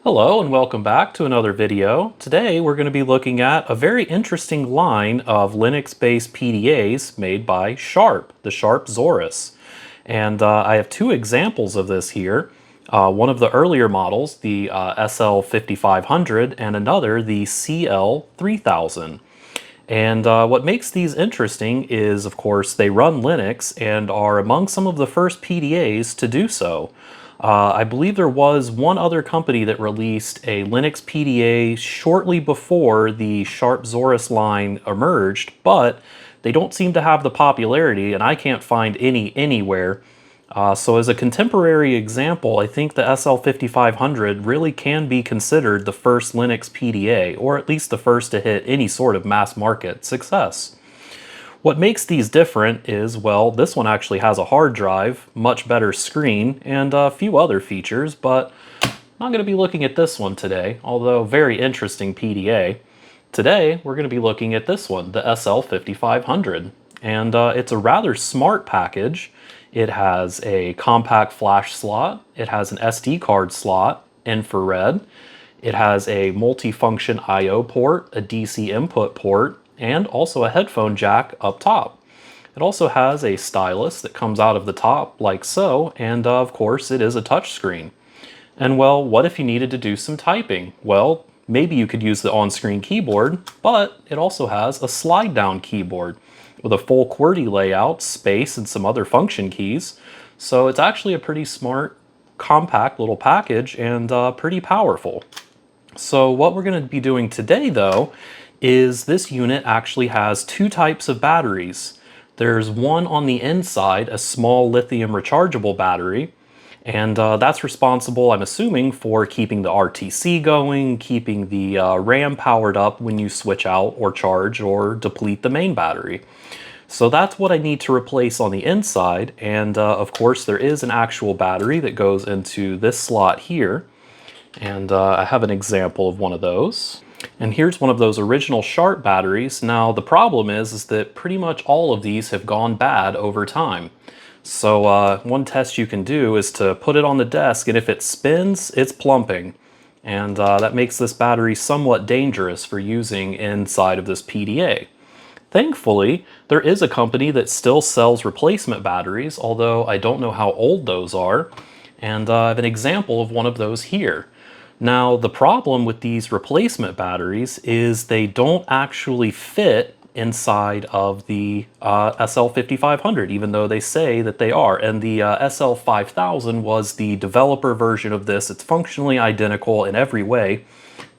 Hello and welcome back to another video. Today we're going to be looking at a very interesting line of Linux-based PDAs made by Sharp, the Sharp Zaurus. And I have two examples of this here. One of the earlier models, the SL-5500, and another, the CL-3000. And what makes these interesting is, of course, they run Linux and are among some of the first PDAs to do so. I believe there was one other company that released a Linux PDA shortly before the Sharp Zaurus line emerged, but they don't seem to have the popularity, and I can't find any anywhere. So as a contemporary example, I think the SL-5500 really can be considered the first Linux PDA, or at least the first to hit any sort of mass market success. What makes these different is, well, this one actually has a hard drive, much better screen, and a few other features, but I'm not going to be looking at this one today, although very interesting PDA. Today, we're going to be looking at this one, the SL-5500, and it's a rather smart package. It has a compact flash slot, it has an SD card slot, infrared, it has a multi-function I/O port, a DC input port, and also a headphone jack up top. It also has a stylus that comes out of the top like so, and of course it is a touchscreen. And well, what if you needed to do some typing? Well, maybe you could use the on-screen keyboard, but it also has a slide-down keyboard with a full QWERTY layout, space, and some other function keys. So it's actually a pretty smart, compact little package and pretty powerful. So what we're going to be doing today, though, is this unit actually has two types of batteries. There's one on the inside, a small lithium rechargeable battery, and that's responsible, I'm assuming, for keeping the RTC going, keeping the RAM powered up when you switch out or charge or deplete the main battery. So that's what I need to replace on the inside, and of course there is an actual battery that goes into this slot here, and I have an example of one of those. And here's one of those original Sharp batteries. Now the problem is that pretty much all of these have gone bad over time. So one test you can do is to put it on the desk, and if it spins, it's plumping. And that makes this battery somewhat dangerous for using inside of this PDA. Thankfully, there is a company that still sells replacement batteries, although I don't know how old those are. And I have an example of one of those here. Now, the problem with these replacement batteries is they don't actually fit inside of the SL-5500, even though they say that they are. And the SL-5000 was the developer version of this. It's functionally identical in every way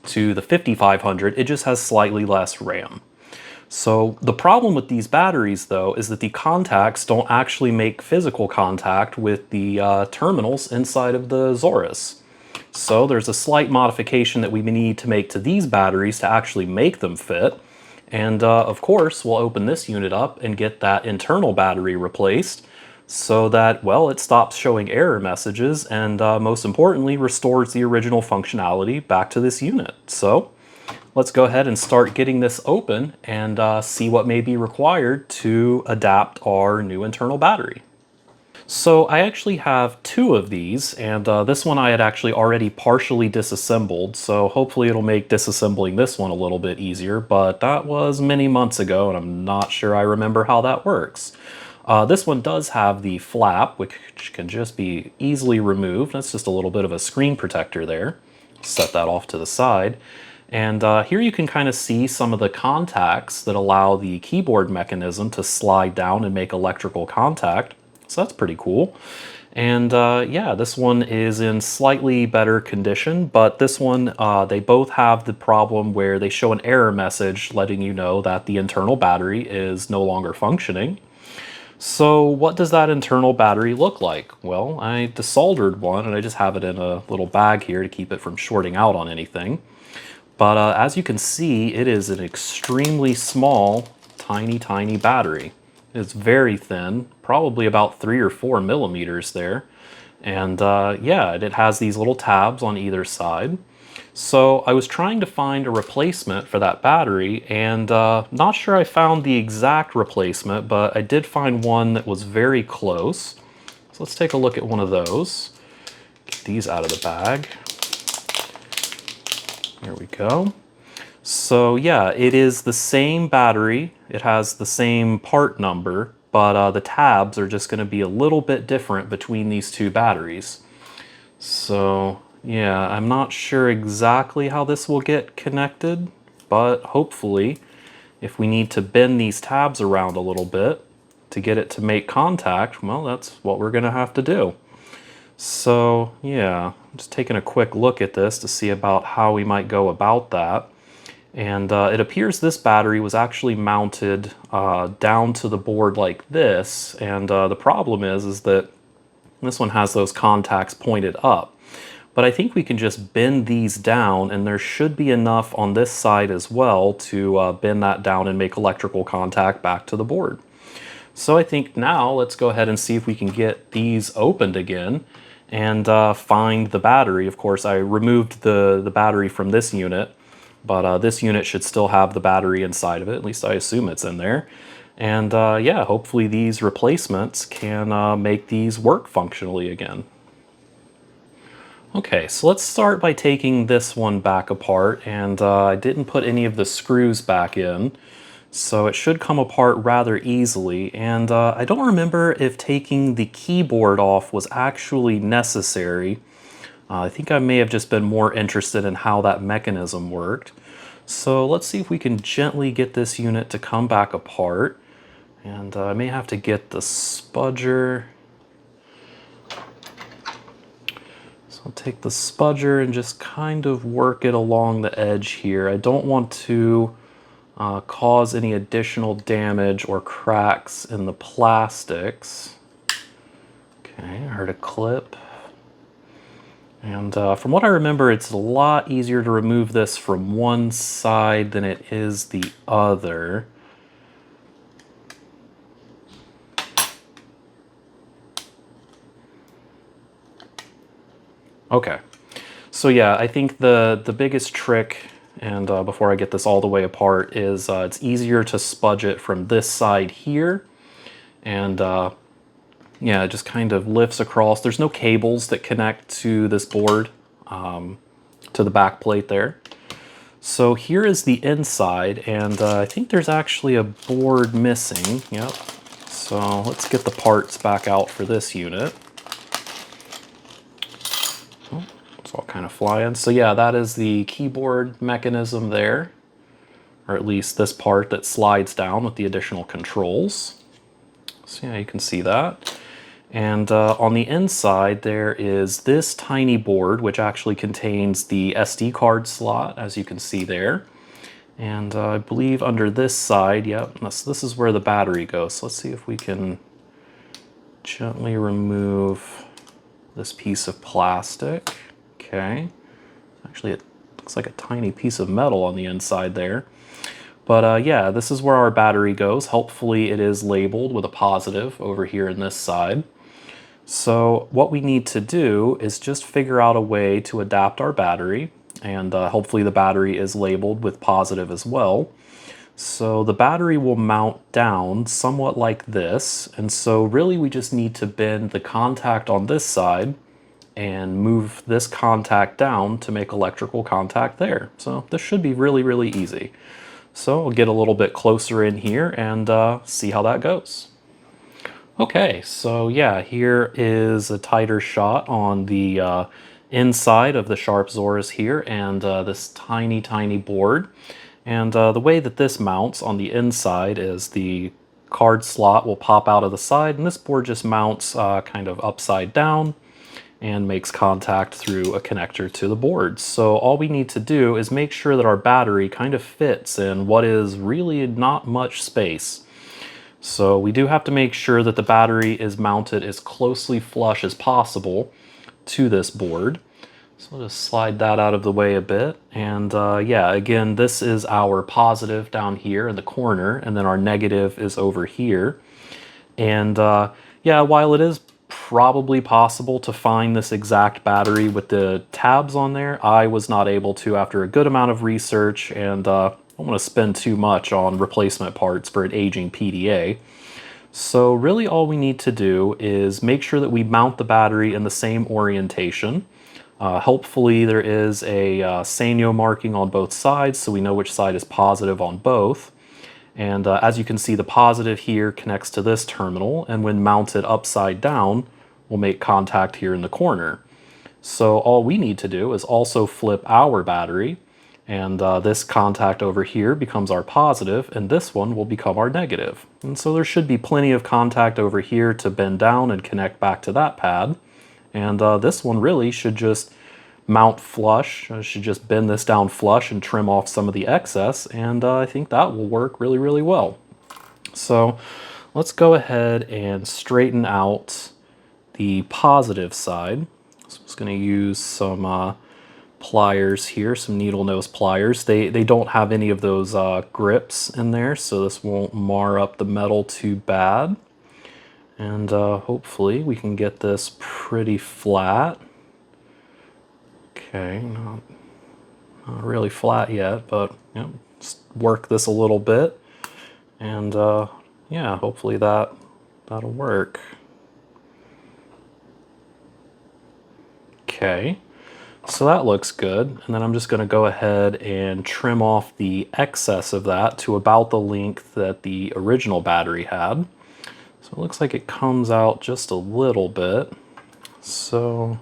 to the 5500. It just has slightly less RAM. So the problem with these batteries, though, is that the contacts don't actually make physical contact with the terminals inside of the Zaurus. So there's a slight modification that we need to make to these batteries to actually make them fit. And of course, we'll open this unit up and get that internal battery replaced so that, well, it stops showing error messages and most importantly, restores the original functionality back to this unit. So let's go ahead and start getting this open and see what may be required to adapt our new internal battery. So I actually have two of these, and this one I had actually already partially disassembled, so hopefully it'll make disassembling this one a little bit easier, but that was many months ago and I'm not sure I remember how that works. This one does have the flap, which can just be easily removed. That's just a little bit of a screen protector there. Set that off to the side. And here you can kind of see some of the contacts that allow the keyboard mechanism to slide down and make electrical contact. So that's pretty cool. And yeah, this one is in slightly better condition, but this one, they both have the problem where they show an error message letting you know that the internal battery is no longer functioning. So what does that internal battery look like? Well, I desoldered one and I just have it in a little bag here to keep it from shorting out on anything. But as you can see, it is an extremely small, tiny battery. It's very thin, probably about 3 or 4 millimeters there. And yeah, it has these little tabs on either side. So I was trying to find a replacement for that battery, and not sure I found the exact replacement, but I did find one that was very close. So let's take a look at one of those. Get these out of the bag. There we go. So yeah, it is the same battery. It has the same part number, but the tabs are just going to be a little bit different between these two batteries. So yeah, I'm not sure exactly how this will get connected, but hopefully if we need to bend these tabs around a little bit to get it to make contact, well, that's what we're going to have to do. So yeah, just taking a quick look at this to see about how we might go about that. And it appears this battery was actually mounted down to the board like this. And the problem is that this one has those contacts pointed up. But I think we can just bend these down, and there should be enough on this side as well to bend that down and make electrical contact back to the board. So I think now let's go ahead and see if we can get these opened again and find the battery. Of course, I removed the battery from this unit, but this unit should still have the battery inside of it. At least I assume it's in there. And yeah, hopefully these replacements can make these work functionally again. Okay, so let's start by taking this one back apart, and I didn't put any of the screws back in, so it should come apart rather easily. And I don't remember if taking the keyboard off was actually necessary. I think I may have just been more interested in how that mechanism worked. So let's see if we can gently get this unit to come back apart. And I may have to get the spudger. So I'll take the spudger and just kind of work it along the edge here. I don't want to cause any additional damage or cracks in the plastics. Okay, I heard a clip. And from what I remember, it's a lot easier to remove this from one side than it is the other. Okay, so yeah, I think the biggest trick, and before I get this all the way apart, is it's easier to spudge it from this side here. And yeah, it just kind of lifts across. There's no cables that connect to this board, to the back plate there. So here is the inside, and I think there's actually a board missing. Yep. So let's get the parts back out for this unit. Oh, it's all kind of flying. So yeah, that is the keyboard mechanism there, or at least this part that slides down with the additional controls. So yeah, you can see that. And on the inside, there is this tiny board, which actually contains the SD card slot, as you can see there. And I believe under this side, yep, this is where the battery goes. So let's see if we can gently remove this piece of plastic. Okay. Actually, it looks like a tiny piece of metal on the inside there. But yeah, this is where our battery goes. Hopefully it is labeled with a positive over here in this side. So what we need to do is just figure out a way to adapt our battery, and hopefully the battery is labeled with positive as well. So the battery will mount down somewhat like this, and so really we just need to bend the contact on this side and move this contact down to make electrical contact there. So this should be really, really easy. So we'll get a little bit closer in here and see how that goes. Okay, so yeah, here is a tighter shot on the inside of the Sharp Zaurus here, and this tiny, tiny board. And the way that this mounts on the inside is the card slot will pop out of the side, and this board just mounts kind of upside down and makes contact through a connector to the board. So all we need to do is make sure that our battery kind of fits in what is really not much space. So we do have to make sure that the battery is mounted as closely flush as possible to this board. So I'll just slide that out of the way a bit. And yeah, again, this is our positive down here in the corner, and then our negative is over here. And yeah, while it is probably possible to find this exact battery with the tabs on there, I was not able to after a good amount of research, and I don't want to spend too much on replacement parts for an aging PDA. So really all we need to do is make sure that we mount the battery in the same orientation. Helpfully, there is a Sino marking on both sides, so we know which side is positive on both. And as you can see, the positive here connects to this terminal, and when mounted upside down, will make contact here in the corner. So all we need to do is also flip our battery, and this contact over here becomes our positive, and this one will become our negative. And so there should be plenty of contact over here to bend down and connect back to that pad. And this one really should just mount flush. I should just bend this down flush and trim off some of the excess, and I think that will work really, really well. So let's go ahead and straighten out the positive side. So I'm just going to use some pliers here, some needle nose pliers. They don't have any of those grips in there, so this won't mar up the metal too bad. And hopefully we can get this pretty flat. Okay, not really flat yet, but just work this a little bit, and yeah, hopefully that'll work. Okay, so that looks good, and then I'm just going to go ahead and trim off the excess of that to about the length that the original battery had. So it looks like it comes out just a little bit, so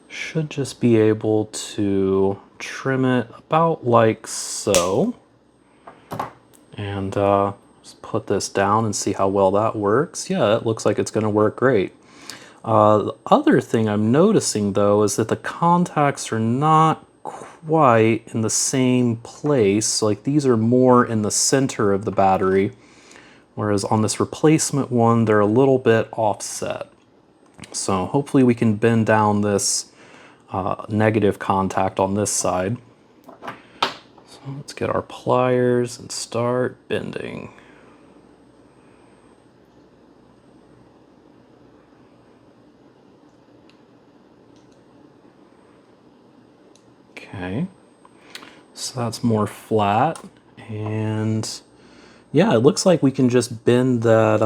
should just be able to trim it about like so, and just put this down and see how well that works. Yeah, it looks like it's going to work great. The other thing I'm noticing though is that the contacts are not quite in the same place. Like these are more in the center of the battery, whereas on this replacement one they're a little bit offset. So hopefully we can bend down this negative contact on this side. So let's get our pliers and start bending. Okay, so that's more flat, and yeah, it looks like we can just bend that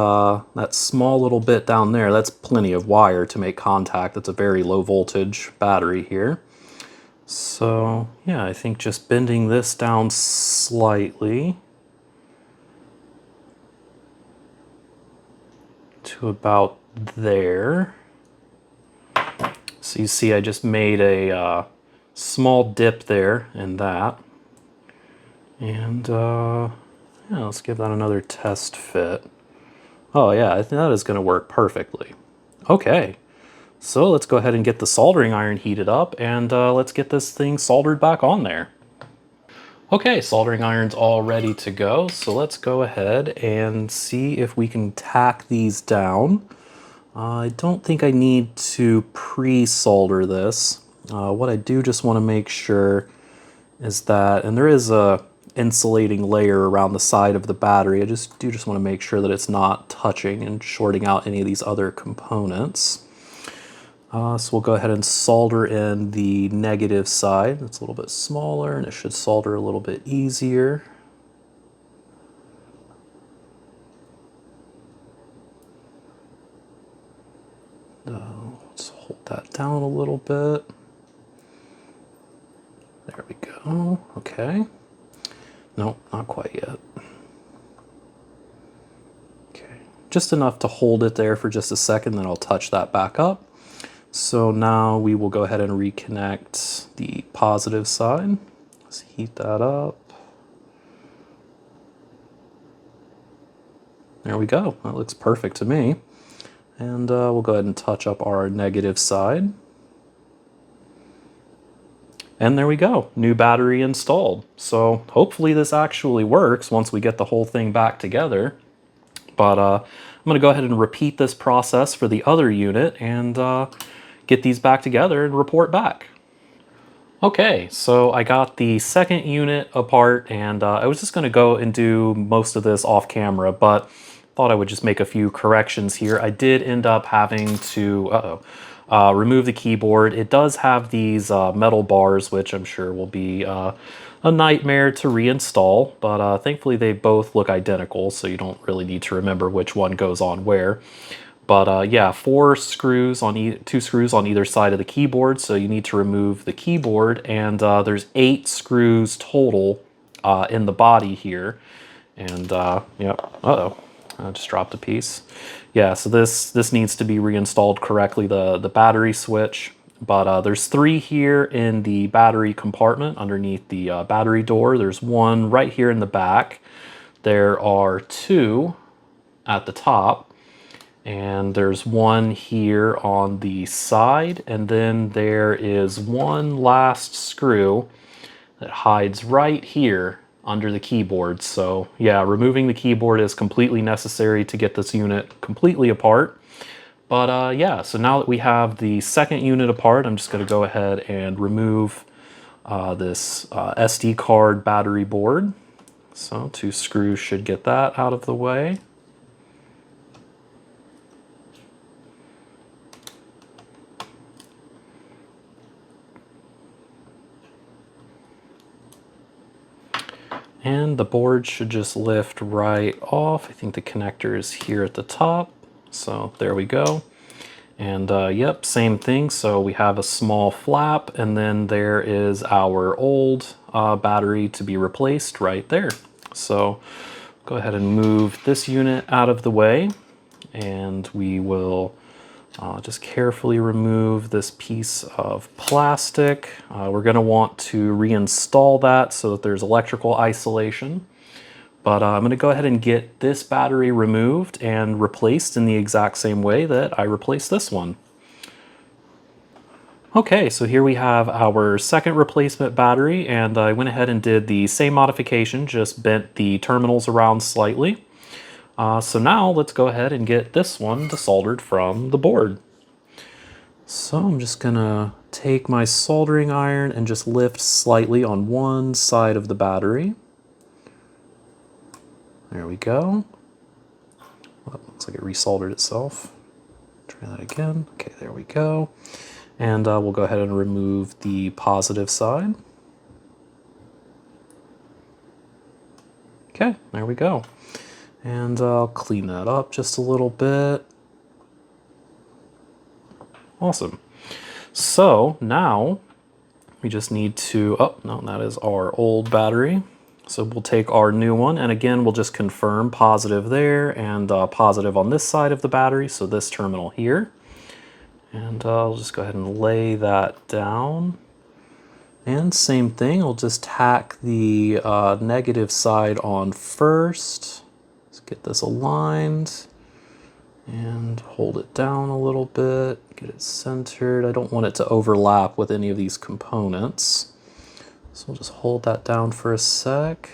that small little bit down there. That's plenty of wire to make contact. That's a very low voltage battery here. So yeah, I think just bending this down slightly to about there. So you see I just made a small dip there in that. And yeah, let's give that another test fit. Oh yeah, I think that is going to work perfectly. Okay, so let's go ahead and get the soldering iron heated up, and let's get this thing soldered back on there. Okay, soldering iron's all ready to go, so let's go ahead and see if we can tack these down. I don't think I need to pre-solder this. What I do just want to make sure is that, and there is a insulating layer around the side of the battery. I just want to make sure that it's not touching and shorting out any of these other components. So we'll go ahead and solder in the negative side. It's a little bit smaller and it should solder a little bit easier. Let's hold that down a little bit. There we go. Okay. Nope, not quite yet. Okay, just enough to hold it there for just a second, then I'll touch that back up. So now we will go ahead and reconnect the positive side. Let's heat that up. There we go, that looks perfect to me. And we'll go ahead and touch up our negative side. And there we go, new battery installed. So hopefully this actually works once we get the whole thing back together. But I'm gonna go ahead and repeat this process for the other unit and get these back together and report back. Okay, so I got the second unit apart, and I was just gonna go and do most of this off camera, but thought I would just make a few corrections here. I did end up having to, remove the keyboard. It does have these metal bars, which I'm sure will be a nightmare to reinstall, but thankfully they both look identical, so you don't really need to remember which one goes on where. But yeah, two screws on either side of the keyboard, so you need to remove the keyboard, and there's 8 screws total in the body here. And yep, uh-oh, I just dropped a piece. Yeah, so this needs to be reinstalled correctly, the battery switch. But there's 3 here in the battery compartment underneath the battery door. There's 1 right here in the back. There are 2 at the top. And there's 1 here on the side. And then there is 1 last screw that hides right here under the keyboard. So yeah, removing the keyboard is completely necessary to get this unit completely apart. But yeah, so now that we have the second unit apart, I'm just going to go ahead and remove this SD card battery board. So 2 screws should get that out of the way. And the board should just lift right off. I think the connector is here at the top. So there we go. And yep, same thing. So we have a small flap, and then there is our old battery to be replaced right there. So go ahead and move this unit out of the way, and we will just carefully remove this piece of plastic. We're going to want to reinstall that so that there's electrical isolation. But I'm going to go ahead and get this battery removed and replaced in the exact same way that I replaced this one. Okay, so here we have our second replacement battery, and I went ahead and did the same modification, just bent the terminals around slightly. So now let's go ahead and get this one desoldered from the board. So I'm just gonna take my soldering iron and just lift slightly on one side of the battery. There we go. Oh, looks like it resoldered itself. Try that again. Okay, there we go. And we'll go ahead and remove the positive side. Okay, there we go. And I'll clean that up just a little bit. Awesome. So now we just need to, oh no, that is our old battery. So we'll take our new one, and again, we'll just confirm positive there and positive on this side of the battery, so this terminal here. And I'll just go ahead and lay that down. And same thing, I'll just tack the negative side on first. Let's get this aligned and hold it down a little bit, get it centered. I don't want it to overlap with any of these components. So we'll just hold that down for a sec.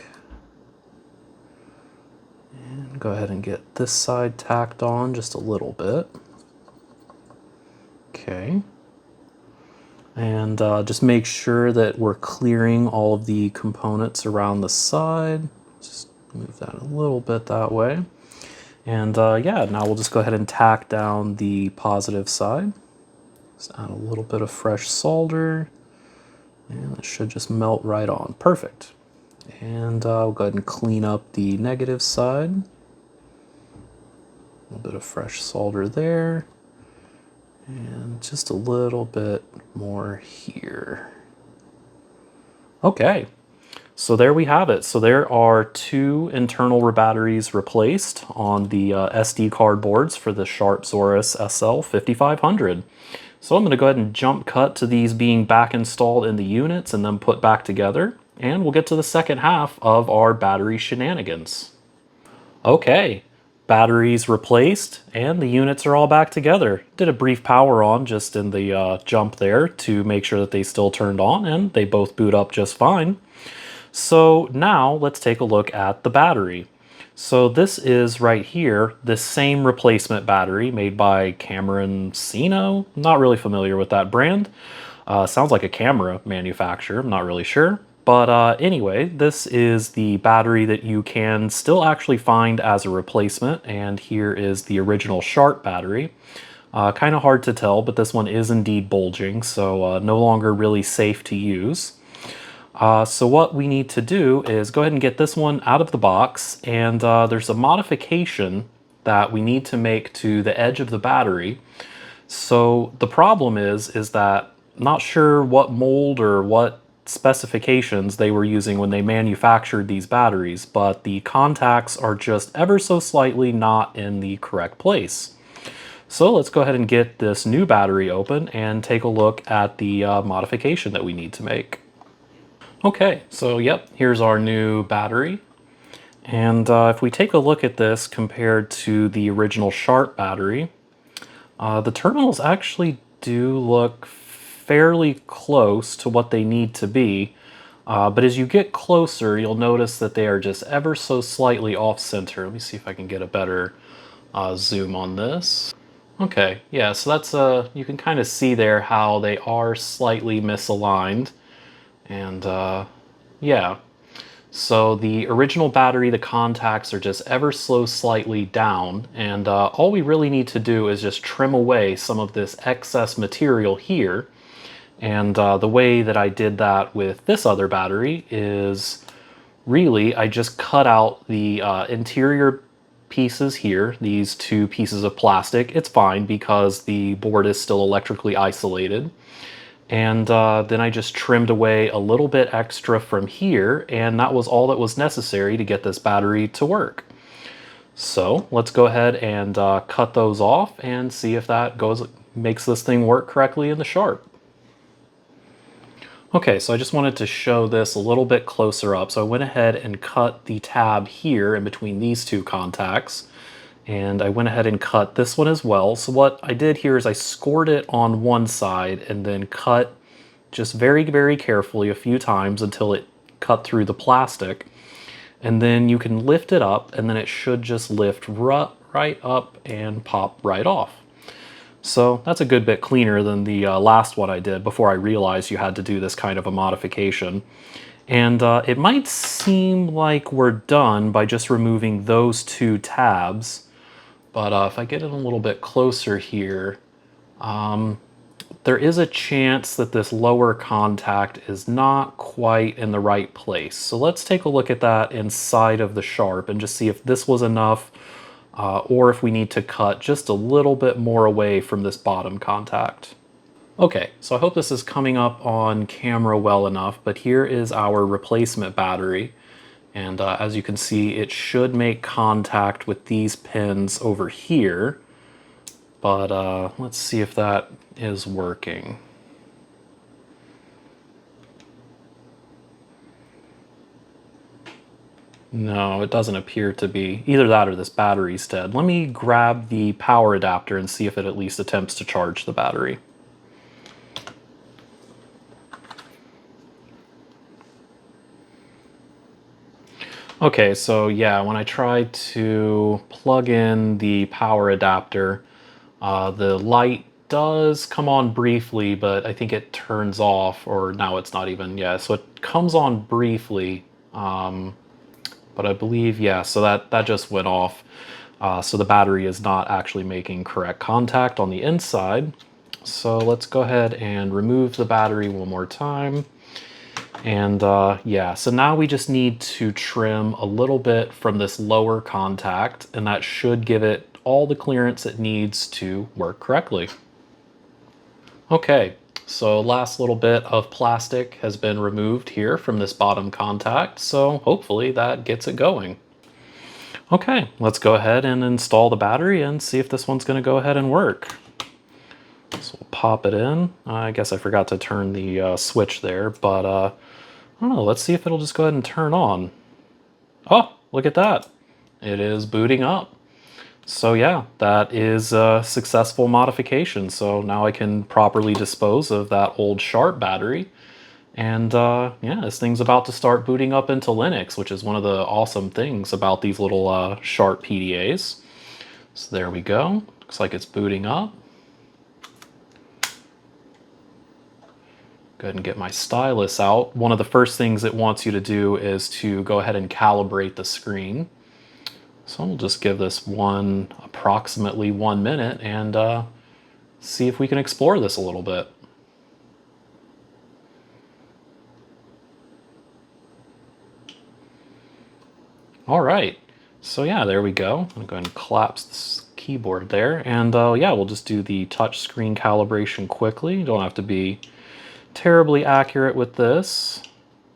And go ahead and get this side tacked on just a little bit. Okay. And just make sure that we're clearing all of the components around the side. Just move that a little bit that way. And yeah, now we'll just go ahead and tack down the positive side. Just add a little bit of fresh solder. And it should just melt right on. Perfect. And we'll go ahead and clean up the negative side. A little bit of fresh solder there. And just a little bit more here. Okay, so there we have it. So there are 2 internal batteries replaced on the SD card boards for the Sharp Zaurus SL-5500. So I'm going to go ahead and jump cut to these being back installed in the units and then put back together. And we'll get to the second half of our battery shenanigans. Okay. Batteries replaced, and the units are all back together. Did a brief power on just in the jump there to make sure that they still turned on, and they both boot up just fine. So now let's take a look at the battery. So this is right here, the same replacement battery made by Sino. Not really familiar with that brand. Sounds like a camera manufacturer, I'm not really sure. But anyway, this is the battery that you can still actually find as a replacement, and here is the original Sharp battery. Kind of hard to tell, but this one is indeed bulging, so no longer really safe to use. So what we need to do is go ahead and get this one out of the box, and there's a modification that we need to make to the edge of the battery. So the problem is that I'm not sure what mold or what specifications they were using when they manufactured these batteries, but the contacts are just ever so slightly not in the correct place. So let's go ahead and get this new battery open and take a look at the modification that we need to make. Okay, so yep, here's our new battery. And if we take a look at this compared to the original Sharp battery, the terminals actually do look fairly close to what they need to be, but as you get closer, you'll notice that they are just ever so slightly off center. Let me see if I can get a better zoom on this. Okay, yeah, so that's you can kind of see there how they are slightly misaligned, and yeah. So the original battery, the contacts are just ever so slightly down, and all we really need to do is just trim away some of this excess material here. And the way that I did that with this other battery is really I just cut out the interior pieces here, these two pieces of plastic. It's fine because the board is still electrically isolated. And then I just trimmed away a little bit extra from here, and that was all that was necessary to get this battery to work. So let's go ahead and cut those off and see if that makes this thing work correctly in the Sharp. Okay, so I just wanted to show this a little bit closer up. So I went ahead and cut the tab here in between these two contacts. And I went ahead and cut this one as well. So what I did here is I scored it on one side and then cut just very, very carefully a few times until it cut through the plastic. And then you can lift it up and then it should just lift right up and pop right off. So that's a good bit cleaner than the last one I did before I realized you had to do this kind of a modification. And it might seem like we're done by just removing those two tabs. But if I get it a little bit closer here, there is a chance that this lower contact is not quite in the right place. So let's take a look at that inside of the Sharp and just see if this was enough or if we need to cut just a little bit more away from this bottom contact. Okay, so I hope this is coming up on camera well enough, but here is our replacement battery. And as you can see, it should make contact with these pins over here. But let's see if that is working. No, it doesn't appear to be. Either that or this battery's dead. Let me grab the power adapter and see if it at least attempts to charge the battery. Okay, so yeah, when I tried to plug in the power adapter, the light does come on briefly, but I think it turns off, or now it's not even, yeah, so it comes on briefly, but I believe, yeah, so that just went off. So the battery is not actually making correct contact on the inside. So let's go ahead and remove the battery one more time. And yeah, so now we just need to trim a little bit from this lower contact, and that should give it all the clearance it needs to work correctly. Okay, so last little bit of plastic has been removed here from this bottom contact, so hopefully that gets it going. Okay, let's go ahead and install the battery and see if this one's going to go ahead and work. So we'll pop it in. I guess I forgot to turn the switch there, but I don't know, let's see if it'll just go ahead and turn on. Oh, look at that. It is booting up. So yeah, that is a successful modification. So now I can properly dispose of that old Sharp battery. And yeah, this thing's about to start booting up into Linux, which is one of the awesome things about these little Sharp PDAs. So there we go. Looks like it's booting up. Go ahead and get my stylus out. One of the first things it wants you to do is to go ahead and calibrate the screen. So we'll just give this one approximately 1 minute and see if we can explore this a little bit. All right, So yeah, there we go. I'm going to collapse this keyboard there. And yeah, we'll just do the touch screen calibration quickly. You don't have to be terribly accurate with this.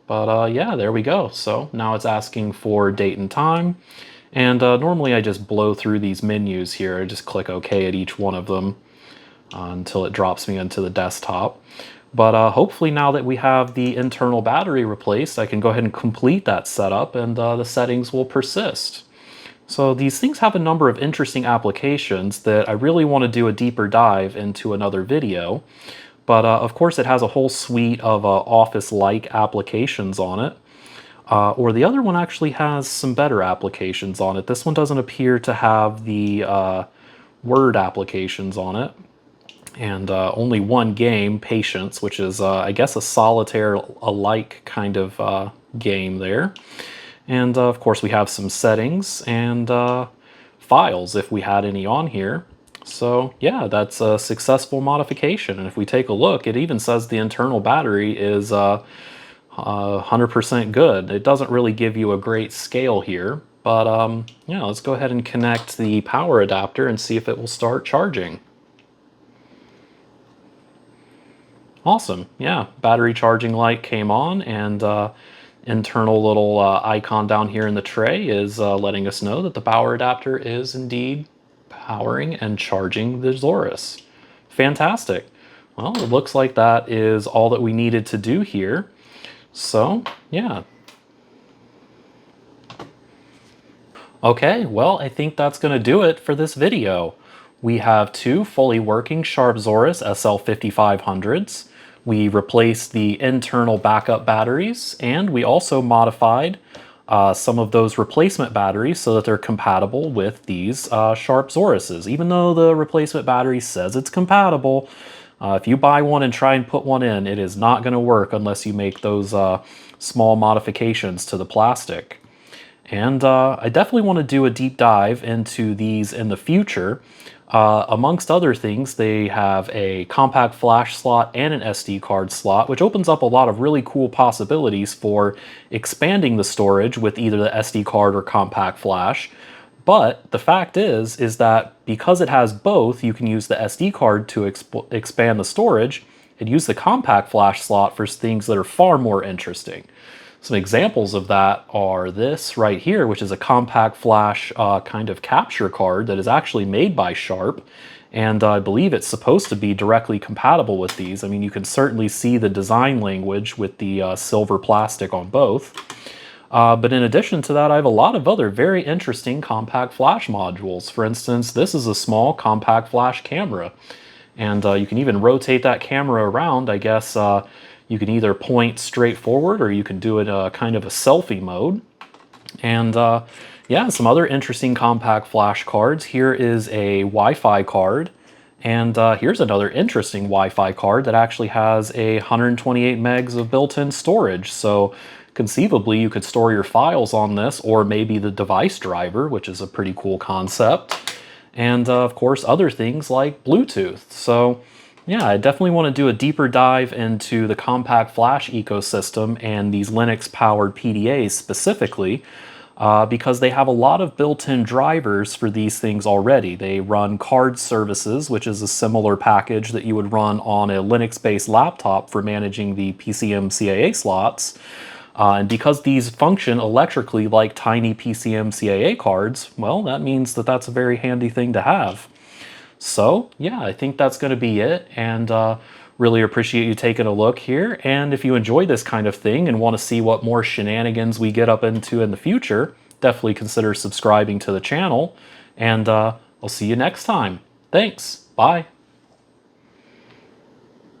But yeah, there we go. So now it's asking for date and time. And normally I just blow through these menus here. I just click OK at each one of them until it drops me into the desktop. But hopefully now that we have the internal battery replaced, I can go ahead and complete that setup and the settings will persist. So these things have a number of interesting applications that I really want to do a deeper dive into another video. But of course it has a whole suite of Office-like applications on it. Or the other one actually has some better applications on it. This one doesn't appear to have the Word applications on it. And only one game, Patience, which is, I guess, a solitaire-alike kind of game there. And of course we have some settings and files if we had any on here. So yeah, that's a successful modification. And if we take a look, it even says the internal battery is 100% good. It doesn't really give you a great scale here, but yeah, let's go ahead and connect the power adapter and see if it will start charging. Awesome, yeah, battery charging light came on, and internal little icon down here in the tray is letting us know that the power adapter is indeed powering and charging the Zaurus. Fantastic. Well, it looks like that is all that we needed to do here. So, yeah. Okay, well, I think that's going to do it for this video. We have two fully working Sharp Zaurus SL-5500s. We replaced the internal backup batteries, and we also modified some of those replacement batteries so that they're compatible with these Sharp Zauruses. Even though the replacement battery says it's compatible, if you buy one and try and put one in, it is not going to work unless you make those small modifications to the plastic. And I definitely want to do a deep dive into these in the future. Amongst other things, they have a compact flash slot and an SD card slot, which opens up a lot of really cool possibilities for expanding the storage with either the SD card or compact flash. But the fact is that because it has both, you can use the SD card to expand the storage and use the compact flash slot for things that are far more interesting. Some examples of that are this right here, which is a compact flash kind of capture card that is actually made by Sharp. And I believe it's supposed to be directly compatible with these. I mean, you can certainly see the design language with the silver plastic on both. But in addition to that, I have a lot of other very interesting compact flash modules. For instance, this is a small compact flash camera. And you can even rotate that camera around. I guess you can either point straight forward or you can do it kind of a selfie mode. And yeah, some other interesting compact flash cards. Here is a Wi-Fi card. And here's another interesting Wi-Fi card that actually has 128 megs of built-in storage. So conceivably, you could store your files on this, or maybe the device driver, which is a pretty cool concept. And of course, other things like Bluetooth. So yeah, I definitely want to do a deeper dive into the compact flash ecosystem and these Linux-powered PDAs specifically, because they have a lot of built-in drivers for these things already. They run card services, which is a similar package that you would run on a Linux-based laptop for managing the PCM-CAA slots. And because these function electrically like tiny PCM-CAA cards, well, that means that that's a very handy thing to have. So yeah, I think that's going to be it, and really appreciate you taking a look here. And if you enjoy this kind of thing and want to see what more shenanigans we get up into in the future, definitely consider subscribing to the channel, and I'll see you next time. Thanks. Bye.